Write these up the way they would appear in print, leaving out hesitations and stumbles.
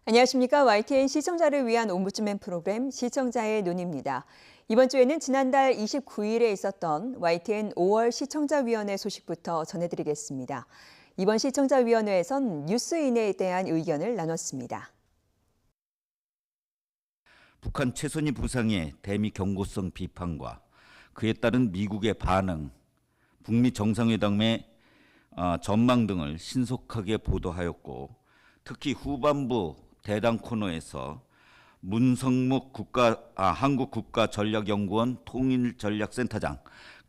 안녕하십니까. YTN 시청자를 위한 옴부ds맨 프로그램 시청자의 눈입니다. 이번 주에는 지난달 29일에 있었던 YTN 5월 시청자위원회 소식부터 전해드리겠습니다. 이번 시청자위원회에선 뉴스인에 대한 의견을 나눴습니다. 북한 최선희 부상의 대미 경고성 비판과 그에 따른 미국의 반응, 북미 정상회담의 전망 등을 신속하게 보도하였고, 특히 후반부 대담 코너에서 문성묵 한국국가전략연구원 통일전략센터장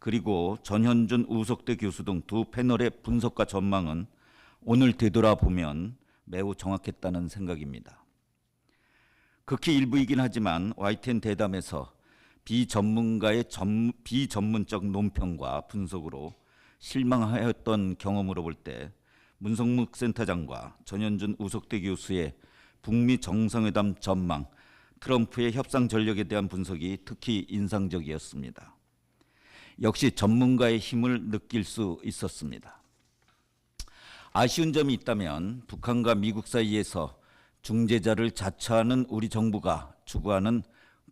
그리고 전현준 우석대 교수 등 두 패널의 분석과 전망은 오늘 되돌아보면 매우 정확했다는 생각입니다. 극히 일부이긴 하지만 YTN 대담에서 비전문가의 비전문적 논평과 분석으로 실망하였던 경험으로 볼 때 문성묵 센터장과 전현준 우석대 교수의 북미 정상회담 전망, 트럼프의 협상 전력에 대한 분석이 특히 인상적이었습니다. 역시 전문가의 힘을 느낄 수 있었습니다. 아쉬운 점이 있다면 북한과 미국 사이에서 중재자를 자처하는 우리 정부가 추구하는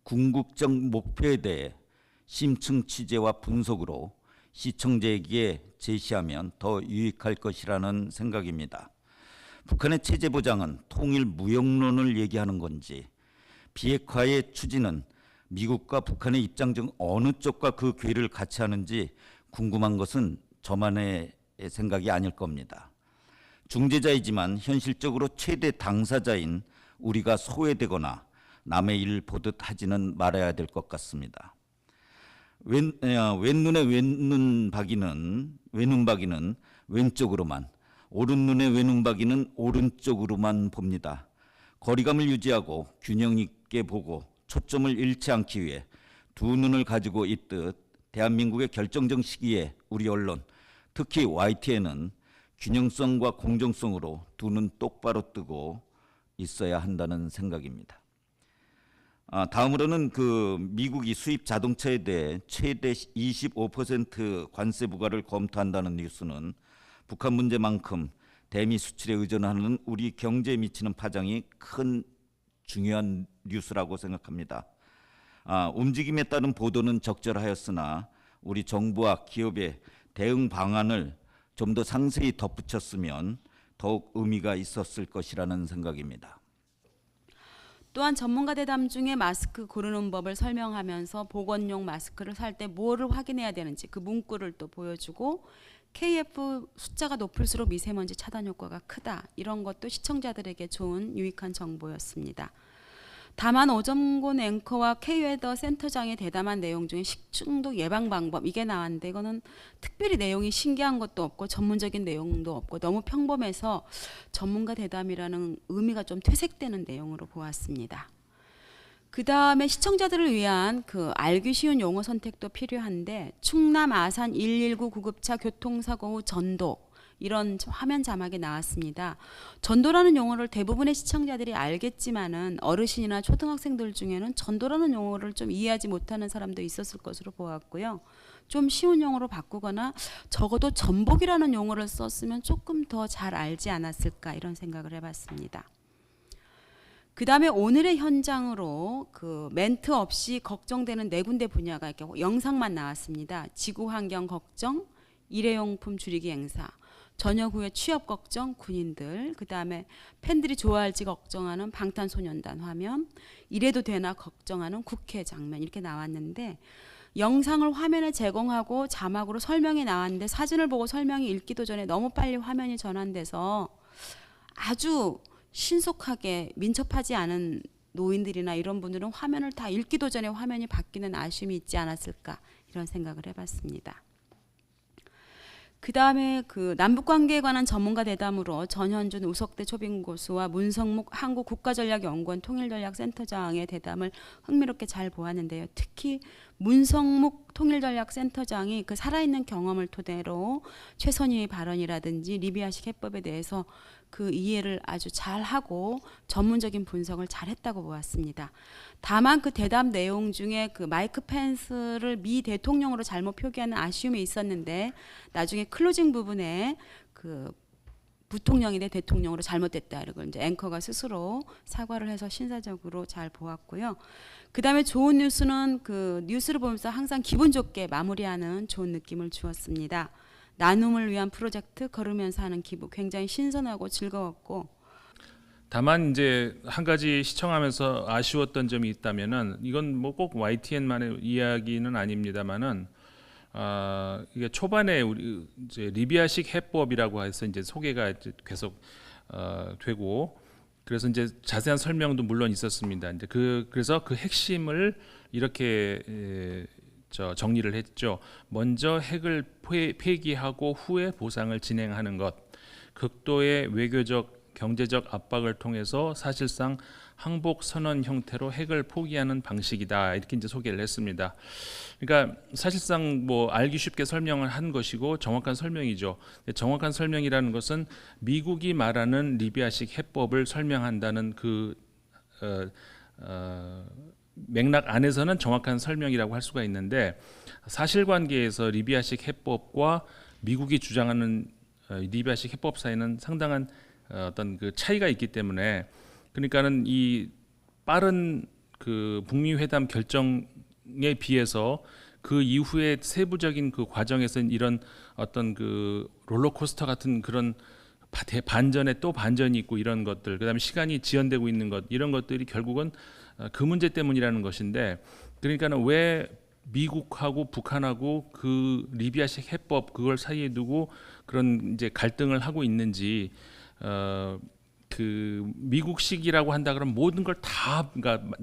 궁극적 목표에 대해 심층 취재와 분석으로 시청자에게 제시하면 더 유익할 것이라는 생각입니다. 북한의 체제 보장은 통일 무역론을 얘기하는 건지, 비핵화의 추진은 미국과 북한의 입장 중 어느 쪽과 그 궤를 같이 하는지 궁금한 것은 저만의 생각이 아닐 겁니다. 중재자이지만 현실적으로 최대 당사자인 우리가 소외되거나 남의 일 보듯 하지는 말아야 될 것 같습니다. 왼눈에 외눈박이는 왼쪽으로만, 오른눈에 외눈박이는 오른쪽으로만 봅니다. 거리감을 유지하고 균형 있게 보고 초점을 잃지 않기 위해 두 눈을 가지고 있듯 대한민국의 결정적 시기에 우리 언론, 특히 YTN은 균형성과 공정성으로 두 눈 똑바로 뜨고 있어야 한다는 생각입니다. 다음으로는 미국이 수입 자동차에 대해 최대 25% 관세 부과를 검토한다는 뉴스는 북한 문제만큼 대미 수출에 의존하는 우리 경제에 미치는 파장이 큰 중요한 뉴스라고 생각합니다. 움직임에 따른 보도는 적절하였으나 우리 정부와 기업의 대응 방안을 좀 더 상세히 덧붙였으면 더욱 의미가 있었을 것이라는 생각입니다. 또한 전문가 대담 중에 마스크 고르는 법을 설명하면서 보건용 마스크를 살 때 뭐를 확인해야 되는지 그 문구를 또 보여주고, KF 숫자가 높을수록 미세먼지 차단 효과가 크다, 이런 것도 시청자들에게 좋은 유익한 정보였습니다. 다만 오정곤 앵커와 K웨더 센터장의 대담한 내용 중에 식중독 예방 방법, 이게 나왔는데 이거는 특별히 내용이 신기한 것도 없고 전문적인 내용도 없고 너무 평범해서 전문가 대담이라는 의미가 좀 퇴색되는 내용으로 보았습니다. 그 다음에 시청자들을 위한 알기 쉬운 용어 선택도 필요한데, 충남 아산 119 구급차 교통사고 후 전도, 이런 화면 자막이 나왔습니다. 전도라는 용어를 대부분의 시청자들이 알겠지만은 어르신이나 초등학생들 중에는 전도라는 용어를 좀 이해하지 못하는 사람도 있었을 것으로 보았고요. 좀 쉬운 용어로 바꾸거나 적어도 전복이라는 용어를 썼으면 조금 더 잘 알지 않았을까, 이런 생각을 해봤습니다. 그 다음에 오늘의 현장으로 멘트 없이 걱정되는 네 군데 분야가 이렇게 영상만 나왔습니다. 지구환경 걱정, 일회용품 줄이기 행사, 저녁 후에 취업 걱정 군인들, 그 다음에 팬들이 좋아할지 걱정하는 방탄소년단 화면, 이래도 되나 걱정하는 국회 장면, 이렇게 나왔는데, 영상을 화면에 제공하고 자막으로 설명이 나왔는데 사진을 보고 설명이 읽기도 전에 너무 빨리 화면이 전환돼서 아주 신속하게 민첩하지 않은 노인들이나 이런 분들은 화면을 다 읽기도 전에 화면이 바뀌는 아쉬움이 있지 않았을까, 이런 생각을 해봤습니다. 그 다음에 남북관계에 관한 전문가 대담으로 전현준 우석대 초빙고수와 문성묵 한국국가전략연구원 통일전략센터장의 대담을 흥미롭게 잘 보았는데요. 특히 문성묵 통일전략센터장이 살아있는 경험을 토대로 최선희의 발언이라든지 리비아식 해법에 대해서 이해를 아주 잘하고 전문적인 분석을 잘했다고 보았습니다. 다만 대담 내용 중에 마이크 펜스를 미 대통령으로 잘못 표기하는 아쉬움이 있었는데, 나중에 클로징 부분에 부통령인데 대통령으로 잘못됐다. 이걸 이제 앵커가 스스로 사과를 해서 신사적으로 잘 보았고요. 그다음에 좋은 뉴스는 그 뉴스를 보면서 항상 기분 좋게 마무리하는 좋은 느낌을 주었습니다. 나눔을 위한 프로젝트 걸으면서 하는 기분 굉장히 신선하고 즐거웠고 다만 이제 한 가지 시청하면서 아쉬웠던 점이 있다면은 이건 뭐 꼭 YTN만의 이야기는 아닙니다만은 이게 초반에 우리 이제 리비아식 해법이라고 해서 이제 소개가 이제 계속 되고 그래서 이제 자세한 설명도 물론 있었습니다. 이제 그래서 그 핵심을 이렇게 정리를 했죠. 먼저 핵을 폐기하고 후에 보상을 진행하는 것, 극도의 외교적 경제적 압박을 통해서 사실상 항복 선언 형태로 핵을 포기하는 방식이다 이렇게 이제 소개를 했습니다. 그러니까 사실상 뭐 알기 쉽게 설명을 한 것이고 정확한 설명이죠. 정확한 설명이라는 것은 미국이 말하는 리비아식 해법을 설명한다는 그 맥락 안에서는 정확한 설명이라고 할 수가 있는데 사실관계에서 리비아식 해법과 미국이 주장하는 리비아식 해법 사이는 상당한 어떤 그 차이가 있기 때문에 그러니까는 이 빠른 그 북미 회담 결정에 비해서 그 이후에 세부적인 그 과정에서 이런 어떤 그 롤러코스터 같은 그런 반전에 또 반전이 있고 이런 것들 그다음에 시간이 지연되고 있는 것 이런 것들이 결국은 그 문제 때문이라는 것인데 그러니까는 왜 미국하고 북한하고 그 리비아식 해법 그걸 사이에 두고 그런 이제 갈등을 하고 있는지 그 미국식이라고 한다 그러면 모든 걸 다 그러니까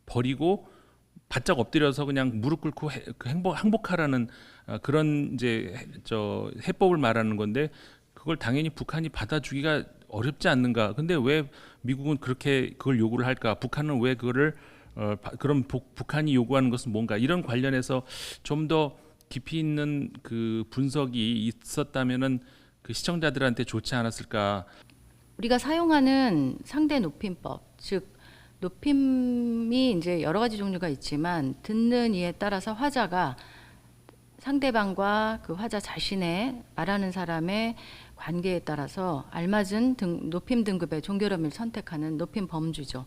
버리고 바짝 엎드려서 그냥 무릎 꿇고 항복하라는 그런 이제 해법을 말하는 건데 그걸 당연히 북한이 받아주기가 어렵지 않는가? 근데 왜 미국은 그렇게 그걸 요구를 할까? 북한은 왜 그거를 그럼 북한이 요구하는 것은 뭔가? 이런 관련해서 좀 더 깊이 있는 그 분석이 있었다면은 그 시청자들한테 좋지 않았을까? 우리가 사용하는 상대 높임법, 즉 높임이 이제 여러 가지 종류가 있지만 듣는 이에 따라서 화자가 상대방과 그 화자 자신의 말하는 사람의 관계에 따라서 알맞은 높임 등급의 종결음을 선택하는 높임 범주죠.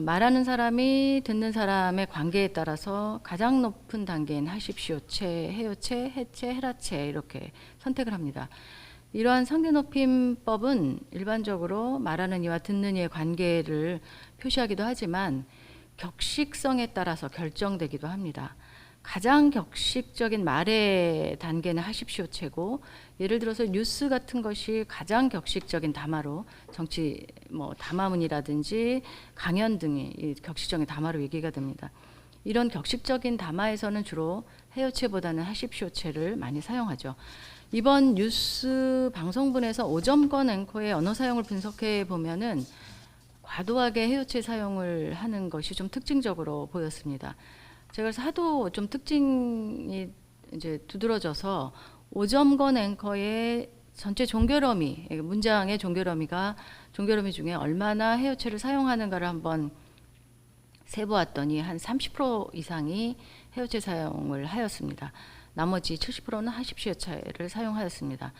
말하는 사람이 듣는 사람의 관계에 따라서 가장 높은 단계인 하십시오체, 해요체, 해체, 해라체 이렇게 선택을 합니다. 이러한 상대 높임법은 일반적으로 말하는 이와 듣는 이의 관계를 표시하기도 하지만 격식성에 따라서 결정되기도 합니다. 가장 격식적인 말의 단계는 하십시오체고 예를 들어서 뉴스 같은 것이 가장 격식적인 담화로 정치 뭐 담화문이라든지 강연 등이 격식적인 담화로 얘기가 됩니다. 이런 격식적인 담화에서는 주로 해요체보다는 하십시오체를 많이 사용하죠. 이번 뉴스 방송분에서 오점권 앵커의 언어 사용을 분석해 보면은 과도하게 해요체 사용을 하는 것이 좀 특징적으로 보였습니다. 제가 그래서 하도 좀 특징이 이제 두드러져서 오점권 앵커의 전체 종결어미, 문장의 종결어미 중에 얼마나 해요체를 사용하는가를 한번 세보았더니 한 30% 이상이 해요체 사용을 하였습니다. 나머지 70%는 하십시오체를 사용하였습니다.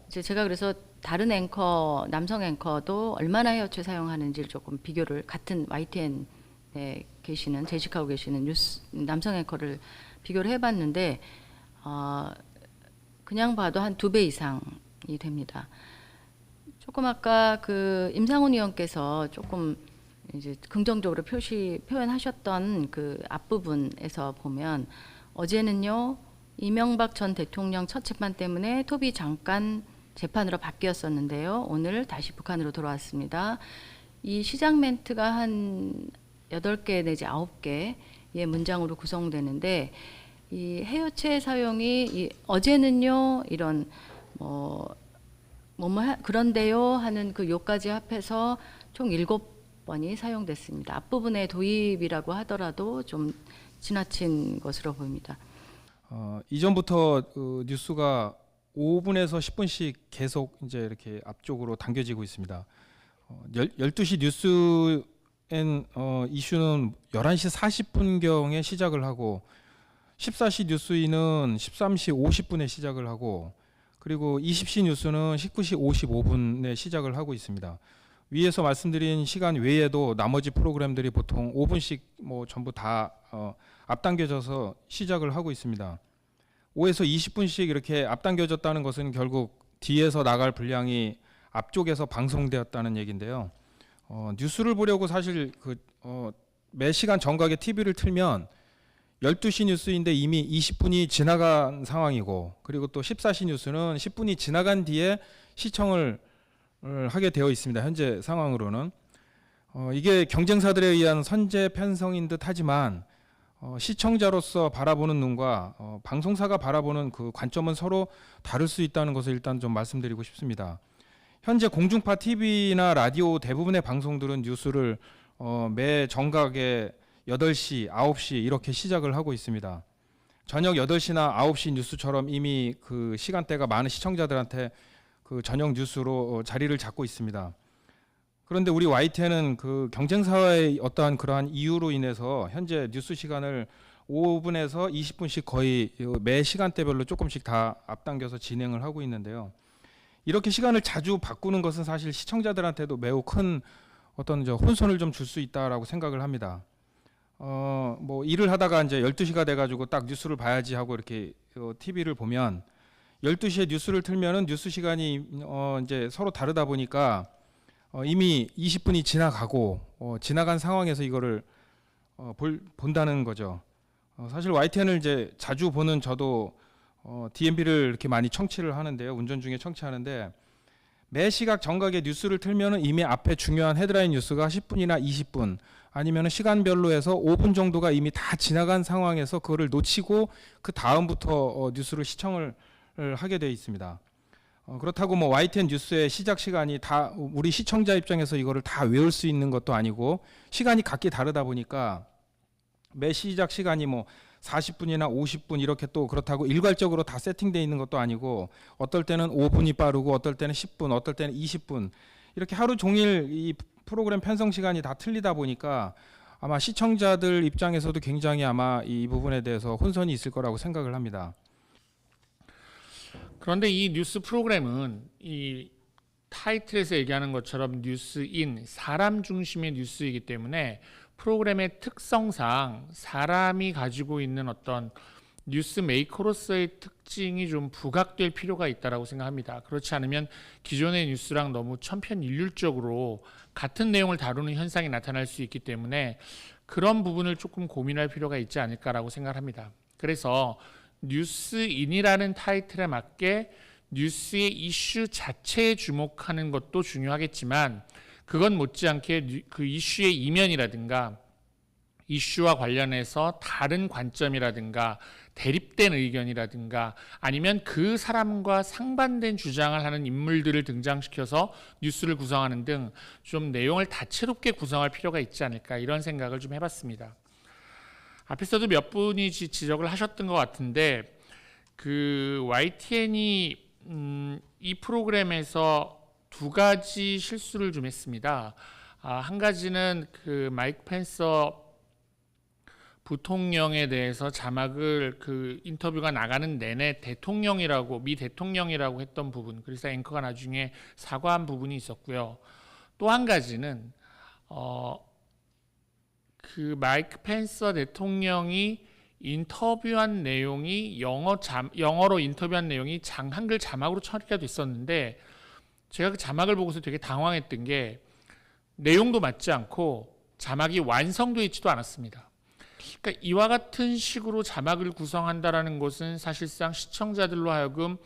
이제 제가 그래서 다른 앵커, 남성 앵커도 얼마나 해요체 사용하는지를 조금 비교를 같은 YTN에 계시는 재직하고 계시는 뉴스 남성 앵커를 비교를 해봤는데 그냥 봐도 한 2배 이상이 됩니다. 조금 아까 그 임상훈 의원께서 조금 이제 긍정적으로 표현하셨던 그 앞부분에서 보면 어제는요 이명박 전 대통령 첫 재판 때문에 톱이 잠깐 재판으로 바뀌었었는데요. 오늘 다시 북한으로 돌아왔습니다. 이 시작 멘트가 한 8개 내지 9개의 문장으로 구성되는데 이 해요체 사용이 어제는요 이런 그런데요 하는 그 요까지 합해서 총 7번이 사용됐습니다. 앞부분의 도입이라고 하더라도 좀 지나친 것으로 보입니다. 이전부터 뉴스가 5분에서 10분씩 계속 이제 이렇게 앞쪽으로 당겨지고 있습니다. 12시 뉴스엔 이슈는 11시 40분경에 시작을 하고 14시 뉴스인은 13시 50분에 시작을 하고 그리고 20시 뉴스는 19시 55분에 시작을 하고 있습니다. 위에서 말씀드린 시간 외에도 나머지 프로그램들이 보통 5분씩 뭐 전부 다 앞당겨져서 시작을 하고 있습니다. 5에서 20분씩 이렇게 앞당겨졌다는 것은 결국 뒤에서 나갈 분량이 앞쪽에서 방송되었다는 얘기인데요. 뉴스를 보려고 사실 매 시간 정각에 TV를 틀면 12시 뉴스인데 이미 20분이 지나간 상황이고, 그리고 또 14시 뉴스는 10분이 지나간 뒤에 시청을 하게 되어 있습니다. 현재 상황으로는. 이게 경쟁사들에 의한 선제 편성인 듯 하지만 시청자로서 바라보는 눈과 방송사가 바라보는 그 관점은 서로 다를 수 있다는 것을 일단 좀 말씀드리고 싶습니다. 현재 공중파 TV나 라디오 대부분의 방송들은 뉴스를 매 정각에 8시, 9시 이렇게 시작을 하고 있습니다. 저녁 8시나 9시 뉴스처럼 이미 그 시간대가 많은 시청자들한테 그 저녁 뉴스로 자리를 잡고 있습니다. 그런데 우리 YTN은 그 경쟁사의 어떠한 그러한 이유로 인해서 현재 뉴스 시간을 5분에서 20분씩 거의 매 시간대별로 조금씩 다 앞당겨서 진행을 하고 있는데요. 이렇게 시간을 자주 바꾸는 것은 사실 시청자들한테도 매우 큰 어떤 혼선을 좀 줄 수 있다라고 생각을 합니다. 뭐 일을 하다가 이제 12시가 돼가지고 딱 뉴스를 봐야지 하고 이렇게 TV를 보면 12시에 뉴스를 틀면은 뉴스 시간이 이제 서로 다르다 보니까 이미 20분이 지나가고 지나간 상황에서 이거를 본다는 거죠. 사실 YTN을 이제 자주 보는 저도 DMB를 이렇게 많이 청취를 하는데요. 운전 중에 청취하는데 매 시각 정각에 뉴스를 틀면은 이미 앞에 중요한 헤드라인 뉴스가 10분이나 20분 아니면 시간별로 해서 5분 정도가 이미 다 지나간 상황에서 그거를 놓치고 그 다음부터 뉴스를 시청을 하게 되어 있습니다. 그렇다고 뭐 YTN 뉴스의 시작 시간이 다 우리 시청자 입장에서 이거를 다 외울 수 있는 것도 아니고 시간이 각기 다르다 보니까 매 시작 시간이 뭐 40분이나 50분 이렇게 또 그렇다고 일괄적으로 다 세팅되어 있는 것도 아니고 어떨 때는 5분이 빠르고 어떨 때는 10분, 어떨 때는 20분 이렇게 하루 종일 이 프로그램 편성 시간이 다 틀리다 보니까 아마 시청자들 입장에서도 굉장히 아마 이 부분에 대해서 혼선이 있을 거라고 생각을 합니다. 그런데 이 뉴스 프로그램은 이 타이틀에서 얘기하는 것처럼 뉴스인 사람 중심의 뉴스이기 때문에 프로그램의 특성상 사람이 가지고 있는 어떤 뉴스 메이커로서의 특징이 좀 부각될 필요가 있다고 생각합니다. 그렇지 않으면 기존의 뉴스랑 너무 천편일률적으로 같은 내용을 다루는 현상이 나타날 수 있기 때문에 그런 부분을 조금 고민할 필요가 있지 않을까라고 생각합니다. 그래서 뉴스인이라는 타이틀에 맞게 뉴스의 이슈 자체에 주목하는 것도 중요하겠지만 그건 못지않게 그 이슈의 이면이라든가 이슈와 관련해서 다른 관점이라든가 대립된 의견이라든가 아니면 그 사람과 상반된 주장을 하는 인물들을 등장시켜서 뉴스를 구성하는 등 좀 내용을 다채롭게 구성할 필요가 있지 않을까 이런 생각을 좀 해봤습니다. 앞에서도 몇 분이 지적을 하셨던 것 같은데 그 YTN이 이 프로그램에서 두 가지 실수를 좀 했습니다. 한 가지는 그 마이크 펜서 부통령에 대해서 자막을 그 인터뷰가 나가는 내내 미 대통령이라고 했던 부분, 그래서 앵커가 나중에 사과한 부분이 있었고요. 또 한 가지는 그 마이크 펜서 대통령이 인터뷰한 내용이 영어로 인터뷰한 내용이 한글 자막으로 처리가 됐었는데 제가 그 자막을 보고서 되게 당황했던 게 내용도 맞지 않고 자막이 완성되어 있지도 않았습니다. 그러니까 이와 같은 식으로 자막을 구성한다라는 것은 사실상 시청자들로 하여금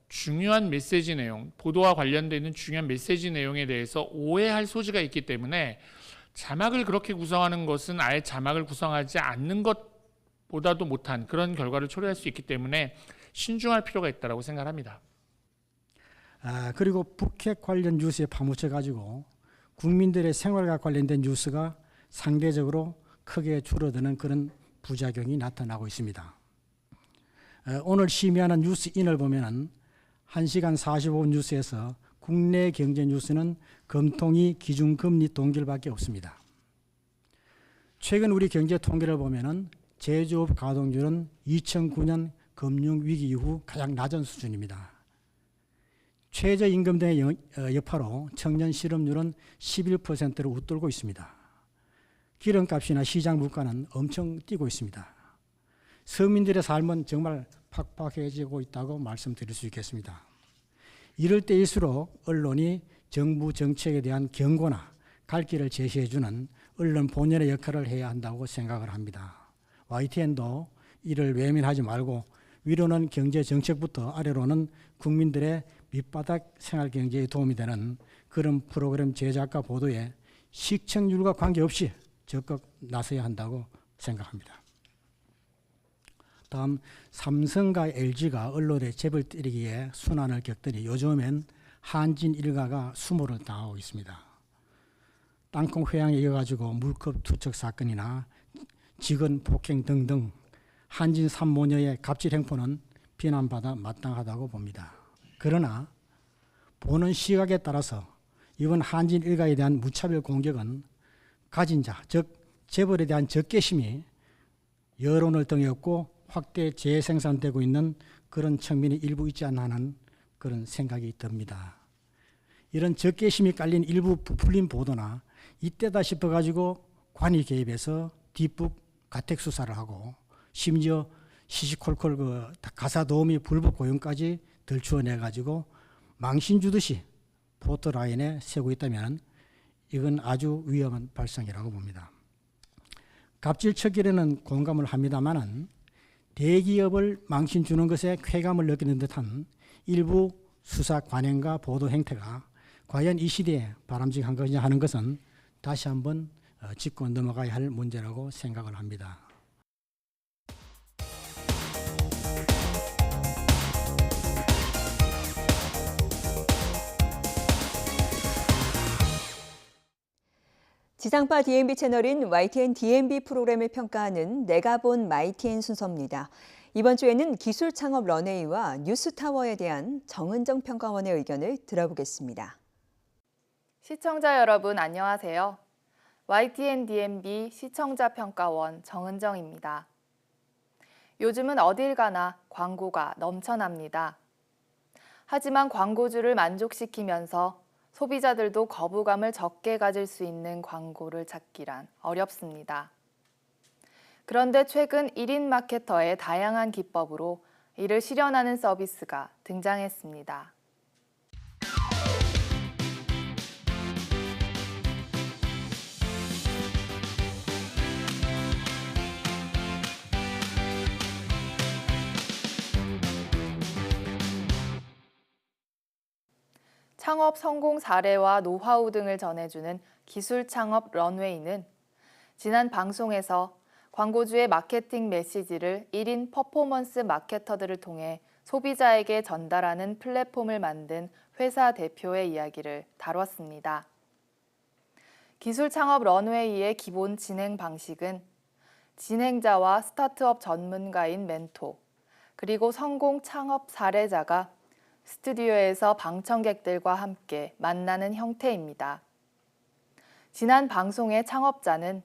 중요한 메시지 내용, 보도와 관련되어 있는 중요한 메시지 내용에 대해서 오해할 소지가 있기 때문에 자막을 그렇게 구성하는 것은 아예 자막을 구성하지 않는 것보다도 못한 그런 결과를 초래할 수 있기 때문에 신중할 필요가 있다고 생각합니다. 그리고 북핵 관련 뉴스에 파묻혀 가지고 국민들의 생활과 관련된 뉴스가 상대적으로 크게 줄어드는 그런 부작용이 나타나고 있습니다. 오늘 심의하는 뉴스인을 보면은 1시간 45분 뉴스에서 국내 경제 뉴스는 금통위 기준금리 동결밖에 없습니다. 최근 우리 경제 통계를 보면은 제조업 가동률은 2009년 금융위기 이후 가장 낮은 수준입니다. 최저임금 등의 여파로 청년 실업률은 11%를 웃돌고 있습니다. 기름값이나 시장 물가는 엄청 뛰고 있습니다. 서민들의 삶은 정말 팍팍해지고 있다고 말씀드릴 수 있겠습니다. 이럴 때일수록 언론이 정부 정책에 대한 경고나 갈 길을 제시해주는 언론 본연의 역할을 해야 한다고 생각을 합니다. YTN도 이를 외면하지 말고 위로는 경제 정책부터 아래로는 국민들의 밑바닥 생활 경제에 도움이 되는 그런 프로그램 제작과 보도에 시청률과 관계없이 적극 나서야 한다고 생각합니다. 다음, 삼성과 LG가 언론에 재벌 때리기에 순환을 겪더니 요즘엔 한진 일가가 수모를 당하고 있습니다. 땅콩 회항에 이어가지고 물컵 투척 사건이나 직원 폭행 등등 한진 산모녀의 갑질 행포는 비난받아 마땅하다고 봅니다. 그러나 보는 시각에 따라서 이번 한진 일가에 대한 무차별 공격은 가진 자, 즉 재벌에 대한 적개심이 여론을 등에었고 확대 재생산되고 있는 그런 측면이 일부 있지 않나 하는 그런 생각이 듭니다. 이런 적개심이 깔린 일부 부풀린 보도나 이때다 싶어가지고 관이 개입해서 뒷북 가택 수사를 하고 심지어 시시콜콜 그 가사 도우미 불법 고용까지 들추어내가지고 망신 주듯이 포토라인에 세고 있다면 이건 아주 위험한 발상이라고 봅니다. 갑질 척결에는 공감을 합니다만은 대기업을 망신 주는 것에 쾌감을 느끼는 듯한 일부 수사 관행과 보도 행태가 과연 이 시대에 바람직한 것이냐 하는 것은 다시 한번 짚고 넘어가야 할 문제라고 생각을 합니다. 지상파 DMB 채널인 YTN DMB 프로그램을 평가하는 내가 본 YTN 순서입니다. 이번 주에는 기술 창업 런웨이와 뉴스타워에 대한 정은정 평가원의 의견을 들어보겠습니다. 시청자 여러분 안녕하세요. YTN DMB 시청자 평가원 정은정입니다. 요즘은 어딜 가나 광고가 넘쳐납니다. 하지만 광고주를 만족시키면서 소비자들도 거부감을 적게 가질 수 있는 광고를 찾기란 어렵습니다. 그런데 최근 1인 마케터의 다양한 기법으로 이를 실현하는 서비스가 등장했습니다. 창업 성공 사례와 노하우 등을 전해주는 기술 창업 런웨이는 지난 방송에서 광고주의 마케팅 메시지를 1인 퍼포먼스 마케터들을 통해 소비자에게 전달하는 플랫폼을 만든 회사 대표의 이야기를 다뤘습니다. 기술 창업 런웨이의 기본 진행 방식은 진행자와 스타트업 전문가인 멘토, 그리고 성공 창업 사례자가 스튜디오에서 방청객들과 함께 만나는 형태입니다. 지난 방송의 창업자는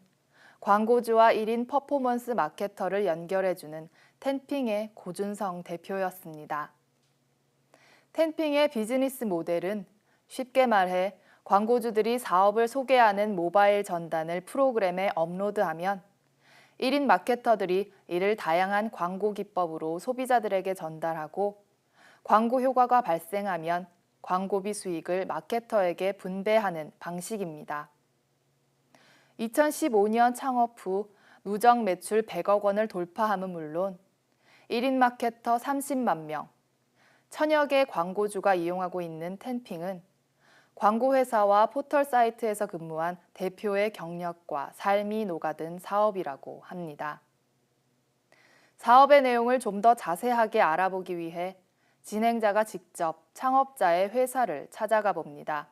광고주와 1인 퍼포먼스 마케터를 연결해주는 텐핑의 고준성 대표였습니다. 텐핑의 비즈니스 모델은 쉽게 말해 광고주들이 사업을 소개하는 모바일 전단을 프로그램에 업로드하면 1인 마케터들이 이를 다양한 광고 기법으로 소비자들에게 전달하고 광고 효과가 발생하면 광고비 수익을 마케터에게 분배하는 방식입니다. 2015년 창업 후 누적 매출 100억 원을 돌파함은 물론 1인 마케터 30만 명, 1000여 개 광고주가 이용하고 있는 텐핑은 광고회사와 포털 사이트에서 근무한 대표의 경력과 삶이 녹아든 사업이라고 합니다. 사업의 내용을 좀 더 자세하게 알아보기 위해 진행자가 직접 창업자의 회사를 찾아가 봅니다.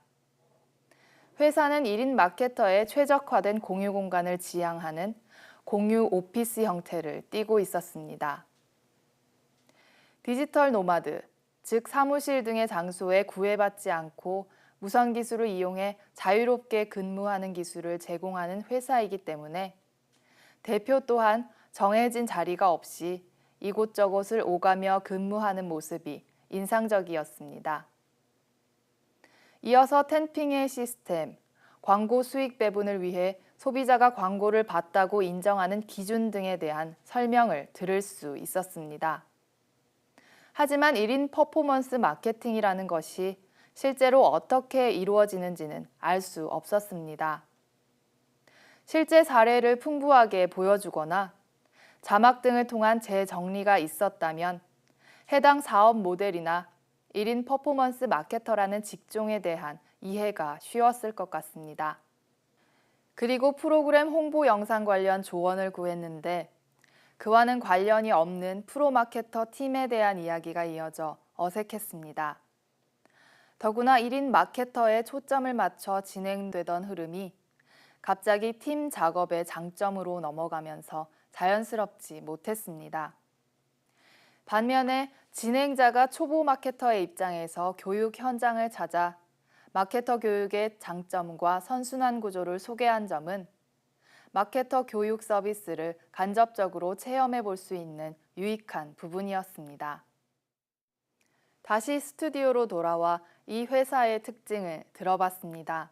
회사는 1인 마케터에 최적화된 공유 공간을 지향하는 공유 오피스 형태를 띠고 있었습니다. 디지털 노마드, 즉 사무실 등의 장소에 구애받지 않고 무선 기술을 이용해 자유롭게 근무하는 기술을 제공하는 회사이기 때문에 대표 또한 정해진 자리가 없이 이곳저곳을 오가며 근무하는 모습이 인상적이었습니다. 이어서 텐핑의 시스템, 광고 수익 배분을 위해 소비자가 광고를 봤다고 인정하는 기준 등에 대한 설명을 들을 수 있었습니다. 하지만 1인 퍼포먼스 마케팅이라는 것이 실제로 어떻게 이루어지는지는 알 수 없었습니다. 실제 사례를 풍부하게 보여주거나 자막 등을 통한 재정리가 있었다면 해당 사업 모델이나 1인 퍼포먼스 마케터라는 직종에 대한 이해가 쉬웠을 것 같습니다. 그리고 프로그램 홍보 영상 관련 조언을 구했는데 그와는 관련이 없는 프로마케터 팀에 대한 이야기가 이어져 어색했습니다. 더구나 1인 마케터에 초점을 맞춰 진행되던 흐름이 갑자기 팀 작업의 장점으로 넘어가면서 자연스럽지 못했습니다. 반면에 진행자가 초보 마케터의 입장에서 교육 현장을 찾아 마케터 교육의 장점과 선순환 구조를 소개한 점은 마케터 교육 서비스를 간접적으로 체험해 볼 수 있는 유익한 부분이었습니다. 다시 스튜디오로 돌아와 이 회사의 특징을 들어봤습니다.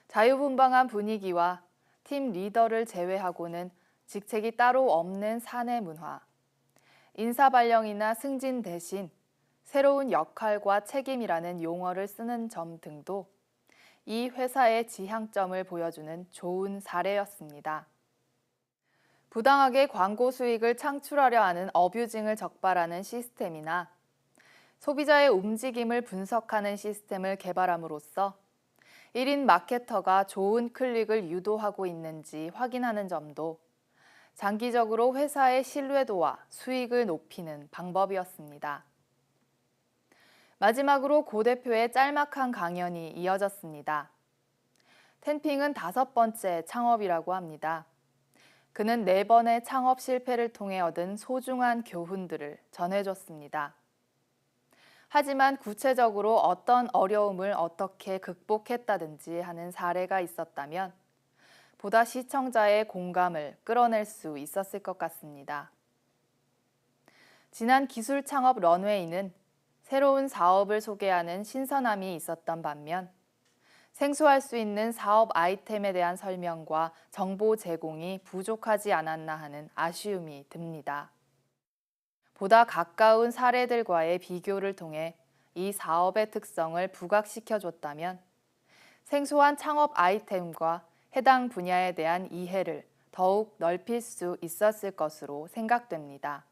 자유분방한 분위기와 팀 리더를 제외하고는 직책이 따로 없는 사내 문화, 인사 발령이나 승진 대신 새로운 역할과 책임이라는 용어를 쓰는 점 등도 이 회사의 지향점을 보여주는 좋은 사례였습니다. 부당하게 광고 수익을 창출하려 하는 어뷰징을 적발하는 시스템이나 소비자의 움직임을 분석하는 시스템을 개발함으로써 1인 마케터가 좋은 클릭을 유도하고 있는지 확인하는 점도 장기적으로 회사의 신뢰도와 수익을 높이는 방법이었습니다. 마지막으로 고 대표의 짤막한 강연이 이어졌습니다. 텐핑은 5번째 창업이라고 합니다. 그는 4번의 창업 실패를 통해 얻은 소중한 교훈들을 전해줬습니다. 하지만 구체적으로 어떤 어려움을 어떻게 극복했다든지 하는 사례가 있었다면 보다 시청자의 공감을 끌어낼 수 있었을 것 같습니다. 지난 기술 창업 런웨이는 새로운 사업을 소개하는 신선함이 있었던 반면 생소할 수 있는 사업 아이템에 대한 설명과 정보 제공이 부족하지 않았나 하는 아쉬움이 듭니다. 보다 가까운 사례들과의 비교를 통해 이 사업의 특성을 부각시켜줬다면 생소한 창업 아이템과 해당 분야에 대한 이해를 더욱 넓힐 수 있었을 것으로 생각됩니다.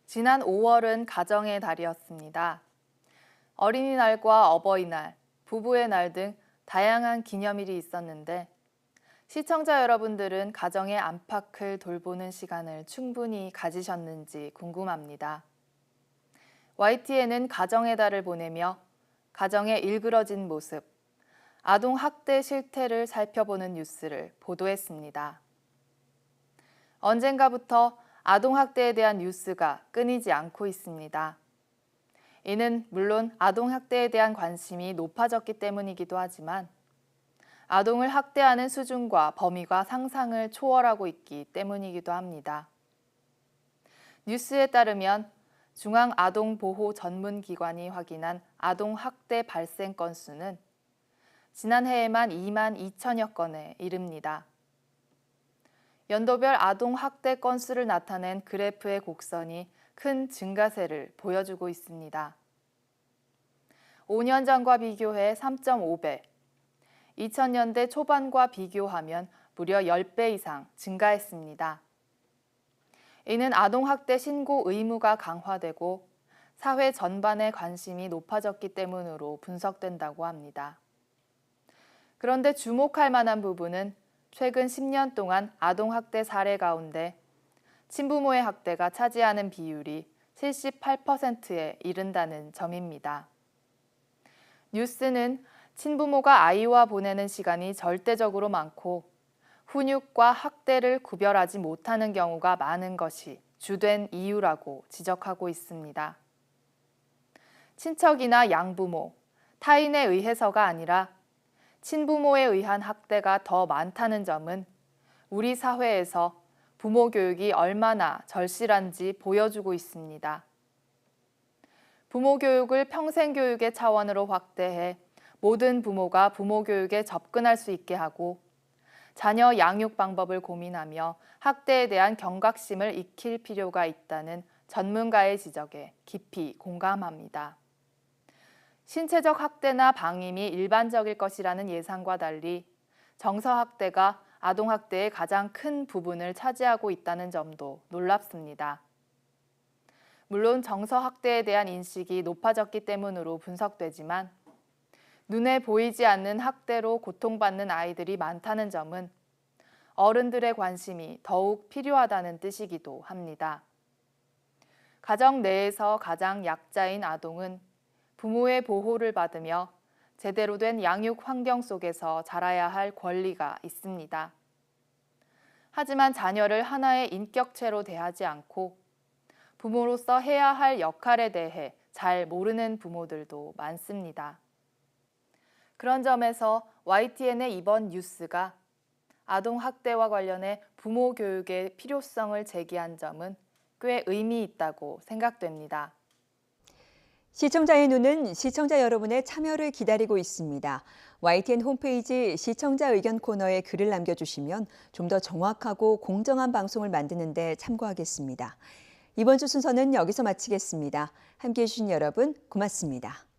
지난 5월은 가정의 달이었습니다. 어린이날과 어버이날, 부부의 날 등 다양한 기념일이 있었는데 시청자 여러분들은 가정의 안팎을 돌보는 시간을 충분히 가지셨는지 궁금합니다. YTN은 가정의 달을 보내며 가정의 일그러진 모습, 아동 학대 실태를 살펴보는 뉴스를 보도했습니다. 언젠가부터 아동 학대에 대한 뉴스가 끊이지 않고 있습니다. 이는 물론 아동 학대에 대한 관심이 높아졌기 때문이기도 하지만 아동을 학대하는 수준과 범위가 상상을 초월하고 있기 때문이기도 합니다. 뉴스에 따르면 중앙아동보호전문기관이 확인한 아동 학대 발생 건수는 지난해에만 2만 2천여 건에 이릅니다. 연도별 아동 학대 건수를 나타낸 그래프의 곡선이 큰 증가세를 보여주고 있습니다. 5년 전과 비교해 3.5배, 2000년대 초반과 비교하면 무려 10배 이상 증가했습니다. 이는 아동학대 신고 의무가 강화되고 사회 전반의 관심이 높아졌기 때문으로 분석된다고 합니다. 그런데 주목할 만한 부분은 최근 10년 동안 아동학대 사례 가운데 친부모의 학대가 차지하는 비율이 78%에 이른다는 점입니다. 뉴스는 친부모가 아이와 보내는 시간이 절대적으로 많고 훈육과 학대를 구별하지 못하는 경우가 많은 것이 주된 이유라고 지적하고 있습니다. 친척이나 양부모, 타인에 의해서가 아니라 친부모에 의한 학대가 더 많다는 점은 우리 사회에서 부모 교육이 얼마나 절실한지 보여주고 있습니다. 부모 교육을 평생 교육의 차원으로 확대해 모든 부모가 부모 교육에 접근할 수 있게 하고 자녀 양육 방법을 고민하며 학대에 대한 경각심을 익힐 필요가 있다는 전문가의 지적에 깊이 공감합니다. 신체적 학대나 방임이 일반적일 것이라는 예상과 달리 정서학대가 아동학대의 가장 큰 부분을 차지하고 있다는 점도 놀랍습니다. 물론 정서학대에 대한 인식이 높아졌기 때문으로 분석되지만 눈에 보이지 않는 학대로 고통받는 아이들이 많다는 점은 어른들의 관심이 더욱 필요하다는 뜻이기도 합니다. 가정 내에서 가장 약자인 아동은 부모의 보호를 받으며 제대로 된 양육 환경 속에서 자라야 할 권리가 있습니다. 하지만 자녀를 하나의 인격체로 대하지 않고 부모로서 해야 할 역할에 대해 잘 모르는 부모들도 많습니다. 그런 점에서 YTN의 이번 뉴스가 아동학대와 관련해 부모 교육의 필요성을 제기한 점은 꽤 의미 있다고 생각됩니다. 시청자의 눈은 시청자 여러분의 참여를 기다리고 있습니다. YTN 홈페이지 시청자 의견 코너에 글을 남겨주시면 좀 더 정확하고 공정한 방송을 만드는 데 참고하겠습니다. 이번 주 순서는 여기서 마치겠습니다. 함께해 주신 여러분 고맙습니다.